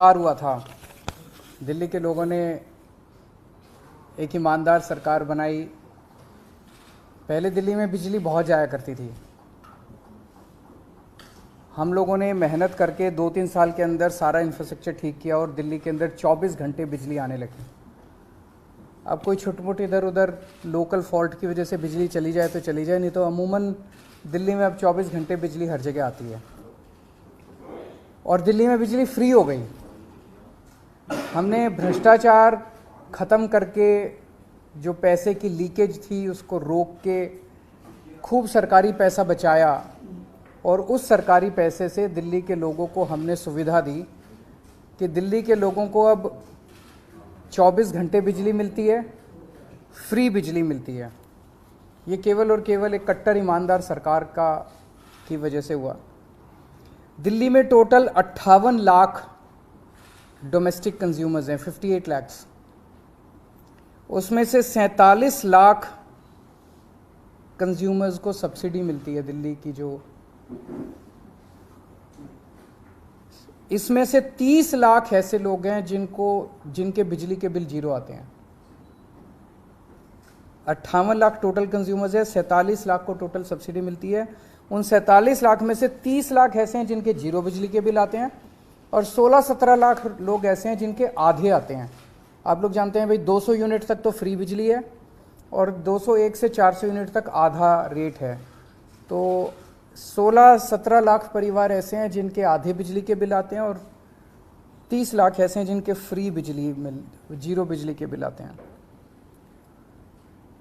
हुआ था। दिल्ली के लोगों ने एक ईमानदार सरकार बनाई। पहले दिल्ली में बिजली बहुत जाया करती थी। हम लोगों ने मेहनत करके 2-3 साल के अंदर सारा इंफ्रास्ट्रक्चर ठीक किया और दिल्ली के अंदर 24 घंटे बिजली आने लगी। अब कोई छोटी मोटी इधर उधर लोकल फॉल्ट की वजह से बिजली चली जाए तो चली जाए, नहीं तो अमूमन दिल्ली में अब 24 घंटे बिजली हर जगह आती है और दिल्ली में बिजली फ्री हो गई। हमने भ्रष्टाचार ख़त्म करके जो पैसे की लीकेज थी उसको रोक के खूब सरकारी पैसा बचाया और उस सरकारी पैसे से दिल्ली के लोगों को हमने सुविधा दी कि दिल्ली के लोगों को अब 24 घंटे बिजली मिलती है, फ्री बिजली मिलती है। ये केवल और केवल एक कट्टर ईमानदार सरकार की वजह से हुआ। दिल्ली में टोटल 58 लाख डोमेस्टिक कंज्यूमर्स हैं, 58 लाख्स। उसमें से 47 लाख कंज्यूमर्स को सब्सिडी मिलती है दिल्ली की। जो इसमें से 30 लाख ऐसे लोग हैं जिनके बिजली के बिल जीरो आते हैं। 58 लाख टोटल कंज्यूमर्स है, 47 लाख को टोटल सब्सिडी मिलती है। उन 47 लाख में से 30 लाख ऐसे हैं जिनके जीरो बिजली के बिल आते हैं और 16-17 लाख लोग ऐसे हैं जिनके आधे आते हैं। आप लोग जानते हैं भाई 200 यूनिट तक तो फ्री बिजली है और 201 से 400 यूनिट तक आधा रेट है। तो 16-17 लाख परिवार ऐसे हैं जिनके आधे बिजली के बिल आते हैं और 30 लाख ऐसे हैं जिनके फ्री जीरो बिजली के बिल आते हैं।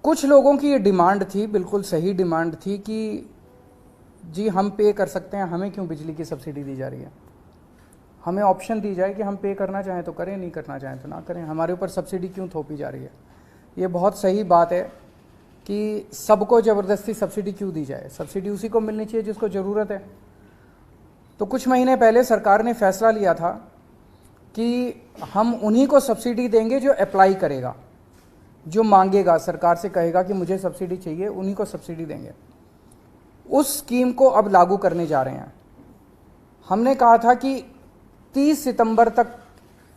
कुछ लोगों की ये डिमांड थी, बिल्कुल सही डिमांड थी कि जी हम पे कर सकते हैं, हमें क्यों बिजली की सब्सिडी दी जा रही है। हमें ऑप्शन दी जाए कि हम पे करना चाहें तो करें, नहीं करना चाहें तो ना करें। हमारे ऊपर सब्सिडी क्यों थोपी जा रही है। ये बहुत सही बात है कि सबको ज़बरदस्ती सब्सिडी क्यों दी जाए। सब्सिडी उसी को मिलनी चाहिए जिसको ज़रूरत है। तो कुछ महीने पहले सरकार ने फैसला लिया था कि हम उन्हीं को सब्सिडी देंगे जो अप्लाई करेगा, जो मांगेगा, सरकार से कहेगा कि मुझे सब्सिडी चाहिए, उन्हीं को सब्सिडी देंगे। उस स्कीम को अब लागू करने जा रहे हैं। हमने कहा था कि 30 सितंबर तक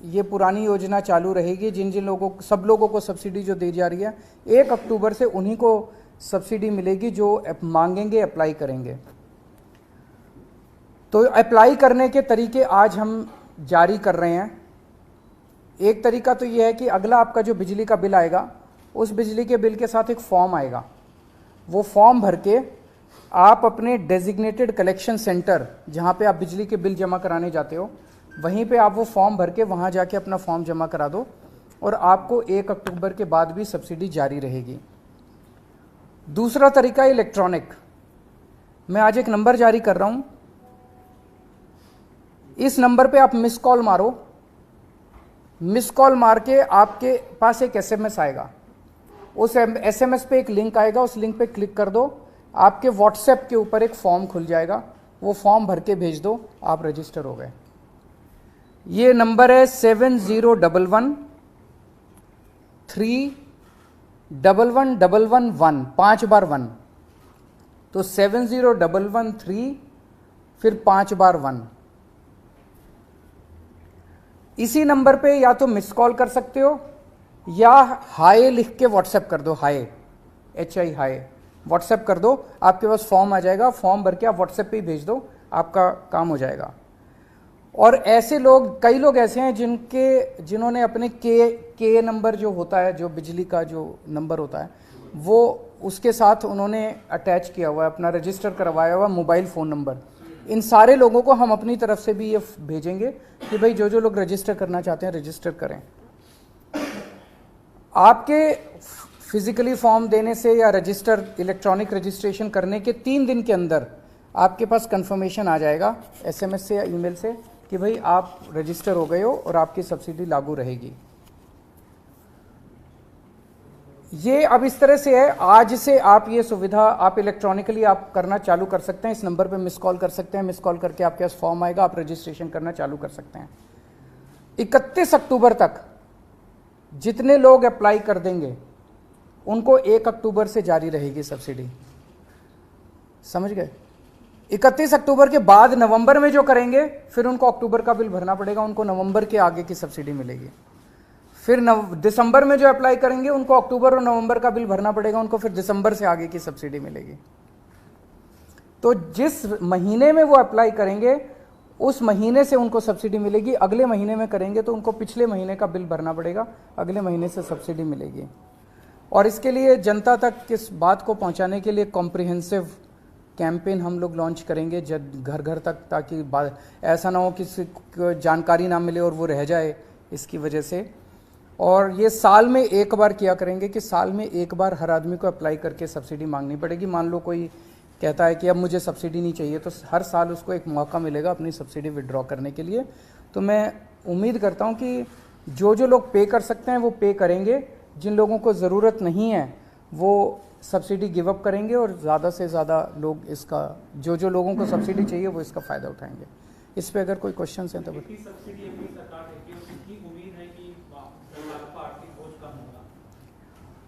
ये पुरानी योजना चालू रहेगी। सब लोगों को सब्सिडी जो दी जा रही है, 1 अक्टूबर से उन्हीं को सब्सिडी मिलेगी जो मांगेंगे, अप्लाई करेंगे। तो अप्लाई करने के तरीके आज हम जारी कर रहे हैं। एक तरीका तो ये है कि अगला आपका जो बिजली का बिल आएगा, उस बिजली के बिल के साथ एक फॉर्म आएगा। वो फॉर्म भर के आप अपने डेजिग्नेटेड कलेक्शन सेंटर, जहाँ पे आप बिजली के बिल जमा कराने जाते हो, वहीं पे आप वो फॉर्म भर के वहाँ जाके अपना फॉर्म जमा करा दो और आपको 1 अक्टूबर के बाद भी सब्सिडी जारी रहेगी। दूसरा तरीका इलेक्ट्रॉनिक। मैं आज एक नंबर जारी कर रहा हूँ। इस नंबर पे आप मिस कॉल मारो। मिस कॉल मार के आपके पास एक SMS आएगा। उस SMS पे एक लिंक आएगा, उस लिंक पे क्लिक कर दो। आपके व्हाट्सएप के ऊपर एक फॉर्म खुल जाएगा, वो फॉर्म भर के भेज दो, आप रजिस्टर हो गए। ये नंबर है 7011311111, 5 बार 1। तो 701113 फिर 5 बार 1। इसी नंबर पे या तो मिस कॉल कर सकते हो या हाय लिख के व्हाट्सएप कर दो। हाय, HI हाय व्हाट्सएप कर दो। आपके पास फॉर्म आ जाएगा, फॉर्म भर के आप व्हाट्सएप पे ही भेज दो, आपका काम हो जाएगा। और ऐसे लोग, कई लोग ऐसे हैं जिन्होंने अपने के नंबर जो होता है, जो बिजली का जो नंबर होता है, वो उसके साथ उन्होंने अटैच किया हुआ है, अपना रजिस्टर करवाया हुआ मोबाइल फ़ोन नंबर। इन सारे लोगों को हम अपनी तरफ से भी ये भेजेंगे कि भाई जो लोग रजिस्टर करना चाहते हैं रजिस्टर करें। आपके फिजिकली फॉर्म देने से या इलेक्ट्रॉनिक रजिस्ट्रेशन करने के 3 दिन के अंदर आपके पास कंफर्मेशन आ जाएगा SMS से या ईमेल से कि भाई आप रजिस्टर हो गए हो और आपकी सब्सिडी लागू रहेगी। ये अब इस तरह से है, आज से आप ये सुविधा आप इलेक्ट्रॉनिकली आप करना चालू कर सकते हैं। इस नंबर पे मिस कॉल कर सकते हैं। मिस कॉल करके आपके पास फॉर्म आएगा, आप रजिस्ट्रेशन करना चालू कर सकते हैं। 31 अक्टूबर तक जितने लोग अप्लाई कर देंगे उनको 1 अक्टूबर से जारी रहेगी सब्सिडी, समझ गए। 31 अक्टूबर के बाद नवंबर में जो करेंगे फिर उनको अक्टूबर का बिल भरना पड़ेगा, उनको नवंबर के आगे की सब्सिडी मिलेगी। फिर दिसंबर में जो अप्लाई करेंगे उनको अक्टूबर और नवंबर का बिल भरना पड़ेगा, उनको फिर दिसंबर से आगे की सब्सिडी मिलेगी। तो जिस महीने में वो अप्लाई करेंगे उस महीने से उनको सब्सिडी मिलेगी। अगले महीने में करेंगे तो उनको पिछले महीने का बिल भरना पड़ेगा, अगले महीने से सब्सिडी मिलेगी। और इसके लिए जनता तक इस बात को पहुंचाने के लिए कॉम्प्रिहेंसिव कैंपेन हम लोग लॉन्च करेंगे घर घर तक, ताकि ऐसा ना हो किसी को जानकारी ना मिले और वो रह जाए इसकी वजह से। और ये साल में एक बार किया करेंगे कि साल में एक बार हर आदमी को अप्लाई करके सब्सिडी मांगनी पड़ेगी। मान लो कोई कहता है कि अब मुझे सब्सिडी नहीं चाहिए, तो हर साल उसको एक मौका मिलेगा अपनी सब्सिडी विड्रॉ करने के लिए। तो मैं उम्मीद करता हूँ कि जो जो लोग पे कर सकते हैं वो पे करेंगे, जिन लोगों को ज़रूरत नहीं है वो सब्सिडी गिव अप करेंगे, और ज़्यादा से ज़्यादा लोग इसका, जो जो लोगों को सब्सिडी चाहिए वो इसका फ़ायदा उठाएंगे। इस पे अगर कोई क्वेश्चन हैं तो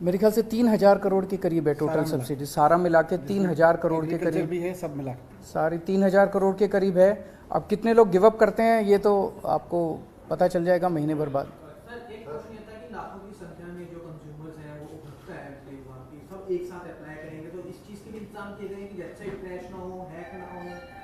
मेरे ख्याल से 3,000 करोड़ के करीब है टोटल सब्सिडी, सारा मिला के 3,000 करोड़ के करीब भी है, सब मिला सारी 3,000 करोड़ के करीब है। अब कितने लोग गिव अप करते हैं ये तो आपको पता चल जाएगा महीने भर बाद। एक साथ अप्लाई करेंगे तो इस चीज के लिए इंतजाम किए गए कि वेबसाइट क्रैश ना हो, हैक ना हो,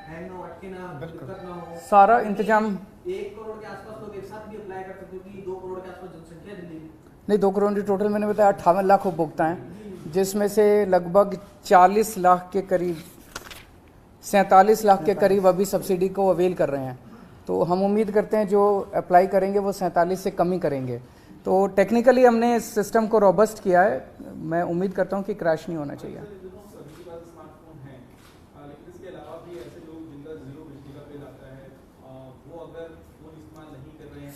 हैंग ना हो, अटके ना, दिक्कत ना हो, सारा इंतजाम। 1 करोड़ के आसपास लोग एक साथ भी अप्लाई कर सकते हो कि 2 करोड़ के आसपास जनसंख्या दिल्ली में? नहीं, 2 करोड़ की टोटल मैंने बताया 58 लाख उपभोक्ता हैं, जिसमें से लगभग 40 लाख के करीब 47 लाख के करीब अभी सब्सिडी को अवेल कर रहे हैं। तो हम उम्मीद करते हैं जो अप्लाई करेंगे वो 47 से कम ही करेंगे। तो टेक्निकली हमने इस सिस्टम को रोबस्ट किया है, मैं उम्मीद करता हूं कि क्रैश नहीं होना चाहिए।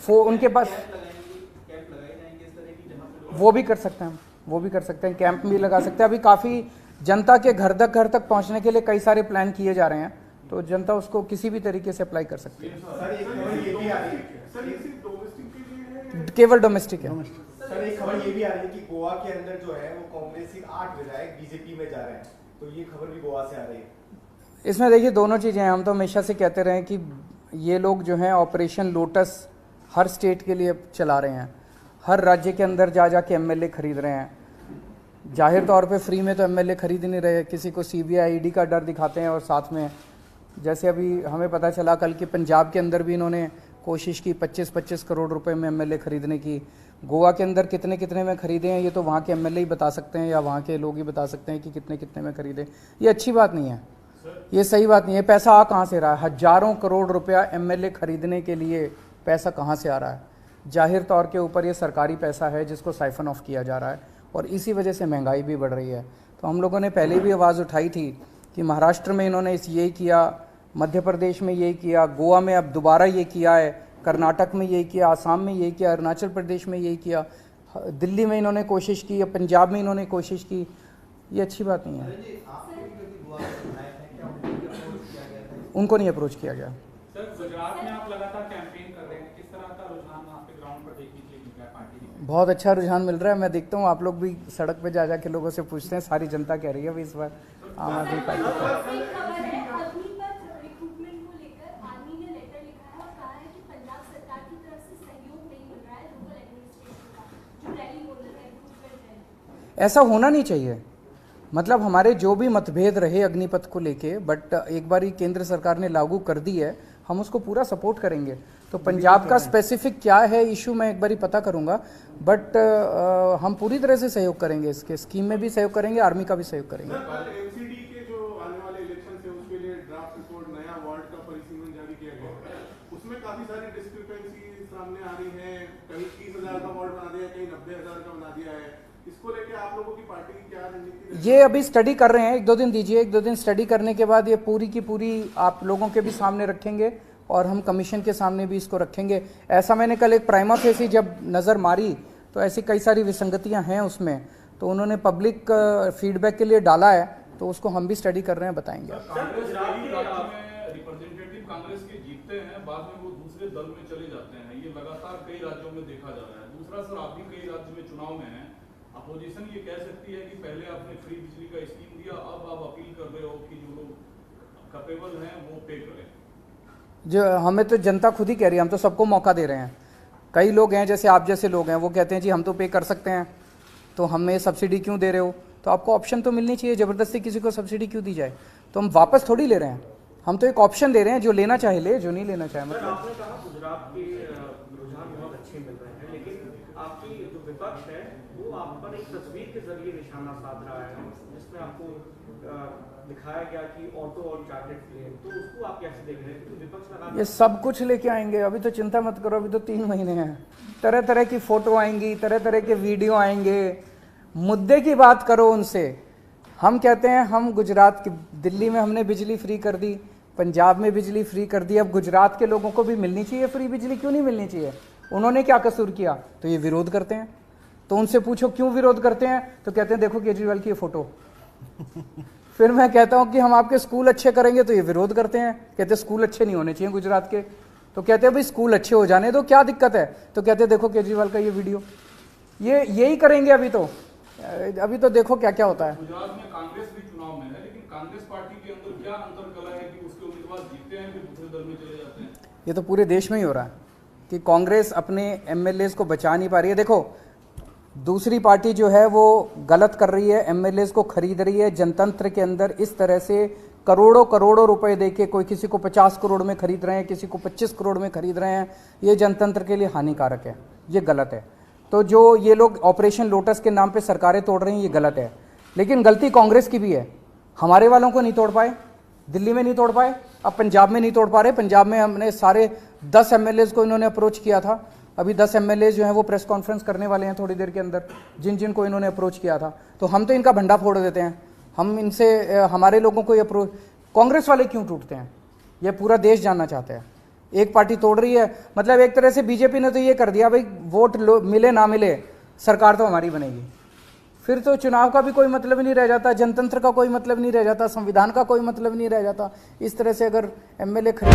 उनके पास वो भी कर सकते हैं, वो भी कर सकते हैं, कैंप भी लगा सकते हैं। अभी काफ़ी जनता के घर तक पहुंचने के लिए कई सारे प्लान किए जा रहे हैं, तो जनता उसको किसी भी तरीके से अप्लाई कर सकती है। केवल डोमेस्टिक है। सर एक खबर ये भी आ रही है कि गोवा के अंदर जो है वो कांग्रेस के 8 विधायक बीजेपी में जा रहे हैं, तो ये खबर भी गोवा से आ रही है। इसमें देखिए दोनों चीज़ें हैं। हम तो हमेशा से कहते रहे कि ये लोग जो हैं ऑपरेशन लोटस हर स्टेट के लिए चला रहे हैं, हर राज्य के अंदर जा के एमएलए खरीद रहे हैं। जाहिर तौर पे फ्री में तो एमएलए खरीद ही नहीं रहे, किसी को सीबीआई ईडी का डर दिखाते हैं, और साथ में जैसे अभी हमें पता चला कल कि पंजाब के अंदर भी इन्होंने कोशिश की 25-25 करोड़ रुपए में एमएलए खरीदने की। गोवा के अंदर कितने कितने में खरीदे हैं ये तो वहाँ के एमएलए ही बता सकते हैं, या वहाँ के लोग ही बता सकते हैं कि कितने कितने में खरीदे। ये अच्छी बात नहीं है, ये सही बात नहीं है। पैसा आ कहाँ से रहा है? हजारों करोड़ रुपया एमएलए खरीदने के लिए पैसा कहाँ से आ रहा है? जाहिर तौर के ऊपर ये सरकारी पैसा है जिसको साइफन ऑफ किया जा रहा है, और इसी वजह से महंगाई भी बढ़ रही है। तो हम लोगों ने पहले भी आवाज़ उठाई थी कि महाराष्ट्र में इन्होंने यही किया, मध्य प्रदेश में यही किया, गोवा में अब दोबारा ये किया है, कर्नाटक में यही किया, आसाम में यही किया, अरुणाचल प्रदेश में यही किया, दिल्ली में इन्होंने कोशिश की, या पंजाब में इन्होंने कोशिश की। ये अच्छी बात नहीं है। उनको नहीं अप्रोच किया गया। सर गुजरात में आप लगातार कैंपेन कर रहे हैं, किस तरह का रुझान आपके ग्राउंड पर देखने के लिए मिल रहा है पार्टी में? बहुत अच्छा रुझान मिल रहा है, मैं देखता हूँ। आप लोग भी सड़क पे जा के लोगों से पूछते हैं, सारी जनता कह रही है इस बार आम आदमी पार्टी। ऐसा होना नहीं चाहिए। मतलब हमारे जो भी मतभेद रहे अग्निपथ को लेके, बट एक बार ही केंद्र सरकार ने लागू कर दी है, हम उसको पूरा सपोर्ट करेंगे। तो पंजाब का स्पेसिफिक क्या है इशू मैं एक बार ही पता करूंगा, बट हम पूरी तरह से सहयोग करेंगे, इसके स्कीम में भी सहयोग करेंगे, आर्मी का भी सहयोग करेंगे। एमसीडी के जो आने वाले इलेक्शन है उसके लिए ड्राफ्ट रिपोर्ट नया वार्ड का परिसीमन जारी किया गया है, उसमें काफी सारी डिस्क्रिपेंसी सामने आ रही है। कहीं 30,000 का वार्ड बना दिया, कहीं 90,000 का बना दिया है। इसको लेके आप लोगों की पार्टी की क्या रणनीति? ये अभी स्टडी कर रहे हैं, 1-2 दिन दीजिए, 1-2 दिन स्टडी करने के बाद ये पूरी की पूरी आप लोगों के भी सामने रखेंगे, और हम कमीशन के सामने भी इसको रखेंगे। ऐसा मैंने कल एक प्राइमा फेसी जब नज़र मारी तो ऐसी कई सारी विसंगतियां हैं उसमें, तो उन्होंने पब्लिक फीडबैक के लिए डाला है, तो उसको हम भी स्टडी कर रहे हैं, बताएंगे। रिप्रेजेंटेटिव कांग्रेस के जीतते हैं, बाद में वो दूसरे दल में चले जाते हैं, ये लगातार कई राज्यों में देखा जा रहा है। दूसरा सर, आप भी कई राज्य में चुनाव में हैं, अब अपोजिशन ये कह सकती है कि पहले आपने फ्री बिजली का स्कीम दिया, अब आप अपील कर रहे हो कि जो लोग कैपेबल हैं वो पे करें। जो हमें तो जनता खुद ही कह रही है, हम तो सबको मौका दे रहे हैं। कई लोग हैं जैसे आप जैसे लोग हैं, वो कहते हैं जी हम तो पे कर सकते हैं, तो हमें सब्सिडी क्यों दे रहे हो? तो आपको ऑप्शन तो मिलनी चाहिए, ज़बरदस्ती किसी को सब्सिडी क्यों दी जाए? तो हम वापस थोड़ी ले रहे हैं, हम तो एक ऑप्शन दे रहे हैं, जो लेना चाहे ले, जो नहीं लेना चाहे सर, मतलब। आपने कहा गुजरात के रुझान बहुत अच्छे मिल रहे हैं, लेकिन आपकी जो विपक्ष है वो आप पर एक तस्वीर के जरिए निशाना साध रहा है, जिसमें आपको दिखाया गया कि ऑटो और चार्टर्ड प्लेन, तो उसको आप कैसे देख रहे हैं? क्योंकि विपक्ष लगा ये सब कुछ लेके आएंगे, अभी तो चिंता मत करो, अभी तो 3 महीने हैं। तरह तरह की फ़ोटो आएंगी, तरह तरह के वीडियो आएंगे, मुद्दे की बात करो उनसे। हम कहते हैं हम गुजरात की, दिल्ली में हमने बिजली फ्री कर दी, पंजाब में बिजली फ्री कर दी, अब गुजरात के लोगों को भी मिलनी चाहिए फ्री बिजली, क्यों नहीं मिलनी चाहिए? उन्होंने क्या कसूर किया? तो ये विरोध करते हैं। तो उनसे पूछो क्यों विरोध करते हैं, तो कहते हैं देखो केजरीवाल की ये फ़ोटो। फिर मैं कहता हूं कि हम आपके स्कूल अच्छे करेंगे, तो ये विरोध करते हैं, कहते हैं स्कूल अच्छे नहीं होने चाहिए गुजरात के। तो कहते हैं भाई स्कूल अच्छे हो जाने दो, क्या दिक्कत है? तो कहते हैं देखो केजरीवाल का ये वीडियो। ये यही करेंगे अभी तो देखो क्या क्या होता है। गुजरात में कांग्रेस भी चुनाव में है, लेकिन कांग्रेस पार्टी के अंदर क्या अंतर कला है कि उसके उम्मीदवार जीतते हैं फिर दूसरे दल में चले जाते हैं? ये तो पूरे देश में ही हो रहा है कि कांग्रेस अपने एमएलएज को बचा नहीं पा रही है। देखो दूसरी पार्टी जो है वो गलत कर रही है, एमएलएज को खरीद रही है। जनतंत्र के अंदर इस तरह से करोड़ों करोड़ों रुपए देके कोई किसी को 50 करोड़ में खरीद रहे हैं, किसी को 25 करोड़ में खरीद रहे हैं, ये जनतंत्र के लिए हानिकारक है, ये गलत है। तो जो ये लोग ऑपरेशन लोटस के नाम पे सरकारें तोड़ रहे हैं, ये गलत है। लेकिन गलती कांग्रेस की भी है, हमारे वालों को नहीं तोड़ पाए, दिल्ली में नहीं तोड़ पाए, अब पंजाब में नहीं तोड़ पा रहे। पंजाब में हमने सारे 10 एमएलएज को इन्होंने अप्रोच किया था, अभी 10 एमएलए जो हैं वो प्रेस कॉन्फ्रेंस करने वाले हैं थोड़ी देर के अंदर, जिन जिन को इन्होंने अप्रोच किया था। तो हम तो इनका भंडा फोड़ देते हैं, हम इनसे हमारे लोगों को अप्रोच। कांग्रेस वाले क्यों टूटते हैं, ये पूरा देश जानना चाहते हैं। एक पार्टी तोड़ रही है, मतलब एक तरह से बीजेपी ने तो ये कर दिया भाई वोट मिले ना मिले सरकार तो हमारी बनेगी, फिर तो चुनाव का भी कोई मतलब नहीं रह जाता, जनतंत्र का कोई मतलब नहीं रह जाता, संविधान का कोई मतलब नहीं रह जाता। इस तरह से अगर एमएलए खरीद